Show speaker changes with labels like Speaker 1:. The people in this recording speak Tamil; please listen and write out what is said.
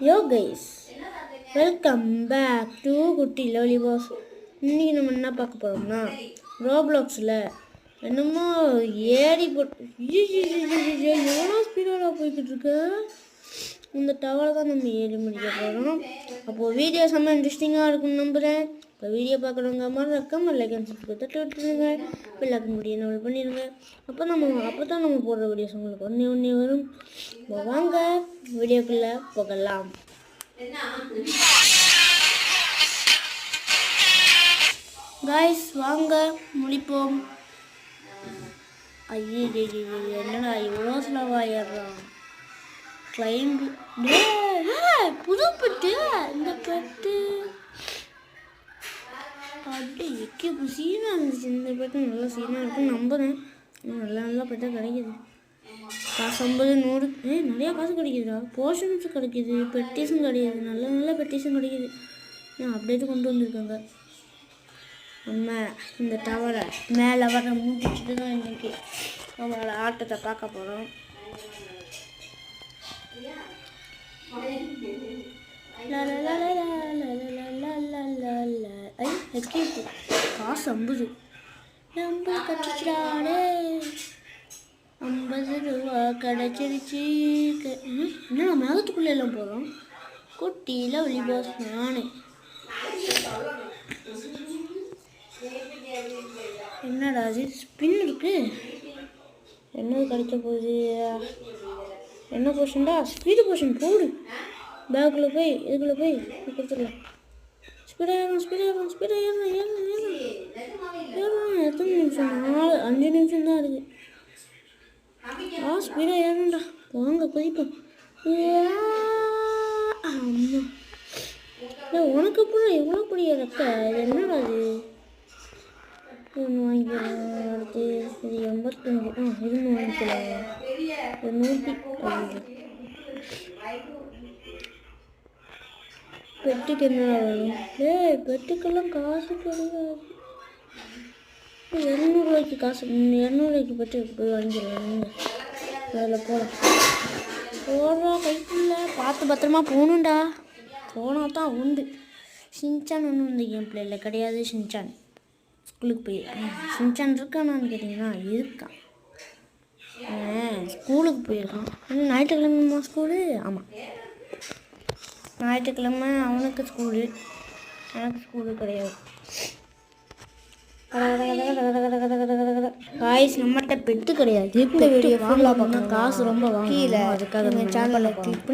Speaker 1: Yo guys, welcome back to குட்டி லாலிபாஸ். இன்றைக்கி நம்ம என்ன பார்க்க போகிறோம்னா, ரோப்ளாக்ஸில் என்னமோ ஏறி போட்டு எவ்வளோ ஸ்பீடாக போய்கிட்டு இருக்கு. இந்த டவரை தான் நம்ம ஏறி முடிக்க போகிறோம். அப்போது வீடியோ செம்ம இன்ட்ரெஸ்டிங்காக இருக்குன்னு நம்புகிறேன். இப்போ வீடியோ பார்க்குறவங்க மறக்காம லைக் அண்ட் சப்ஸ்கிரைப் தட்டி விட்டுருங்க. பெல் முடிய நோட் பண்ணிடுங்க. அப்போ தான் நம்ம போடுற வீடியோஸ் உங்களுக்கு ஒன்றே வரும். இப்போ வாங்க வீடியோக்குள்ளே போகலாம். காய்ஸ், வாங்க முடிப்போம். ஐயே என்னடா இவ்வளோ ஸ்லோவாக ஏறுறான். கிளைம்பு புது பெட்டு. இந்த பெட்டு அப்படி எக்கி சீனாக இருந்துச்சு. இந்த பெட்டு நல்லா சீனாக இருக்குன்னு நம்புகிறேன். நல்லா பெட்டாக கிடைக்கிது. காசு 50 100 நிறையா காசு கிடைக்குதுடா. போர்ஷன்ஸும் கிடைக்கிது, பெட்டிஸும் கிடைக்கிது. நல்ல பெட்டிஸும் கிடைக்கிது. அப்டேட்டு கொண்டு வந்திருக்காங்க. நம்ம இந்த டவரை மேலே வர முடிச்சுட்டு தான் இன்றைக்கி நம்மளோட ஆட்டத்தை பார்க்க போகிறோம். காசு 50 கட்டிச்சாடே. 50 ரூபா கிடச்சிருச்சு. என்ன மேகத்துக்குள்ளே எல்லாம் போகிறோம். குட்டியில் லாலிபாஸ் நானே. என்னடா அது ஸ்பின் இருக்கு. என்னது கிடைக்க போகுது. என்ன போர்ஷன்டா? ஸ்பீடு போர்ஷன் போடு. பேக்குள்ளே போய் இதுக்குள்ளே போய் கொடுத்துடலாம். ஸ்பீடாக ஏறணும். எத்தனை நிமிஷம்? 5 நிமிஷம் தான் இருக்குது. ஸ்பீடாக ஏறணும்டா. வாங்க குதிப்போம். அம்மா, உனக்கு அப்புறம் எவ்வளோ பெரிய ரெக்க. என்னடா அது? ஒன்று வாங்கிக்கலாம். அடுத்து இது 85. இதுன்னு வாங்கிக்கலாம். 150. பெட்டுக்கு என்னடா வரும்? பெட்டுக்கெல்லாம் காசு கிடையாது. 200 ரூபாய்க்கு காசு. 200 ரூபாய்க்கு பெட்டு போய் வாங்கிடலாம். நீங்கள் அதில் போடுறா கைக்குள்ள. பார்த்து பத்திரமா போகணுண்டா. போனால் தான் உண்டு. ஷின்சான் ஒன்றும் இந்த கேம் பிளேயில் கிடையாது. ஷின்சான் ஸ்கூலுக்கு போயிருக்கான். ஷின்சான் இருக்கானான்னு கேட்டிங்கன்னா இருக்கான். ஸ்கூலுக்கு போயிருக்கான். ஞாயிற்றுக்கிழமைமா ஸ்கூலு? ஆமாம், ஞாயிற்றுக்கிழமை அவனுக்கு ஸ்கூலு, எனக்கு ஸ்கூலு கிடையாது. காய்ஸ், நம்மகிட்ட பெட்டு கிடையாது. இந்த வீடியோ ஃபுல்லாக பார்க்கணும். காசு ரொம்ப வாங்கி அதுக்காக சேனலில் கிளிக்